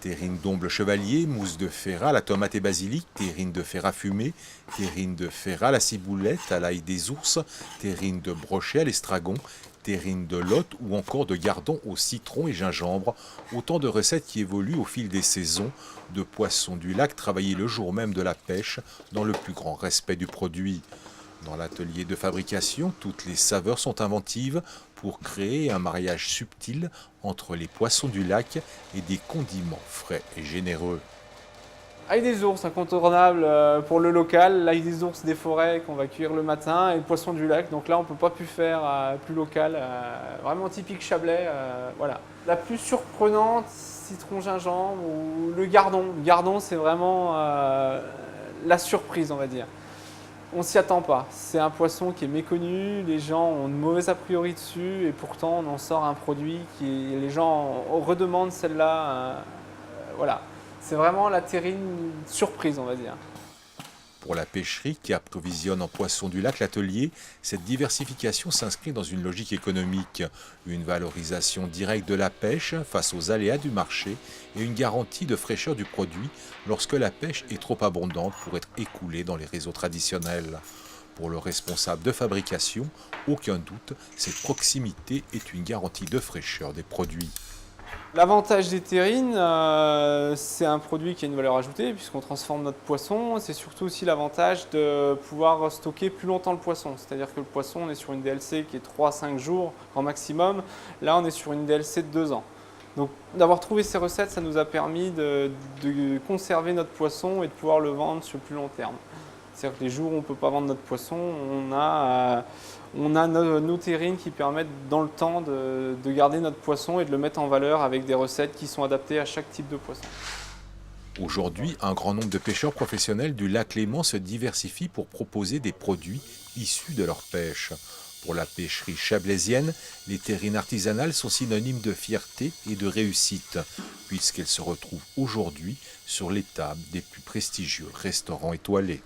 Terrine d'omble chevalier, mousse de Ferrat, la tomate et basilic, terrine de Ferrat fumé, terrine de Ferrat, la ciboulette, à l'ail des ours, terrine de brochet à l'estragon, terrine de lotte ou encore de gardon au citron et gingembre. Autant de recettes qui évoluent au fil des saisons, de poissons du lac travaillés le jour même de la pêche, dans le plus grand respect du produit. Dans l'atelier de fabrication, toutes les saveurs sont inventives pour créer un mariage subtil entre les poissons du lac et des condiments frais et généreux. Ail des ours, incontournable pour le local, l'ail des ours des forêts qu'on va cuire le matin et le poisson du lac. Donc là, on ne peut pas plus faire plus local, vraiment typique Chablais. Voilà. La plus surprenante, citron gingembre ou le gardon. Le gardon, c'est vraiment la surprise, on va dire. On s'y attend pas. C'est un poisson qui est méconnu, les gens ont de mauvais a priori dessus et pourtant on en sort un produit qui les gens redemandent celle-là. Voilà. C'est vraiment la terrine surprise, on va dire. Pour la pêcherie qui approvisionne en poissons du lac l'atelier, cette diversification s'inscrit dans une logique économique, une valorisation directe de la pêche face aux aléas du marché et une garantie de fraîcheur du produit lorsque la pêche est trop abondante pour être écoulée dans les réseaux traditionnels. Pour le responsable de fabrication, aucun doute, cette proximité est une garantie de fraîcheur des produits. L'avantage des terrines, c'est un produit qui a une valeur ajoutée puisqu'on transforme notre poisson. C'est surtout aussi l'avantage de pouvoir stocker plus longtemps le poisson. C'est-à-dire que le poisson, on est sur une DLC qui est 3 à 5 jours grand maximum. Là, on est sur une DLC de 2 ans. Donc d'avoir trouvé ces recettes, ça nous a permis de conserver notre poisson et de pouvoir le vendre sur le plus long terme. C'est-à-dire que les jours où on ne peut pas vendre notre poisson, on a nos terrines qui permettent dans le temps de garder notre poisson et de le mettre en valeur avec des recettes qui sont adaptées à chaque type de poisson. Aujourd'hui, un grand nombre de pêcheurs professionnels du lac Léman se diversifient pour proposer des produits issus de leur pêche. Pour la pêcherie chablaisienne, les terrines artisanales sont synonymes de fierté et de réussite, puisqu'elles se retrouvent aujourd'hui sur les tables des plus prestigieux restaurants étoilés.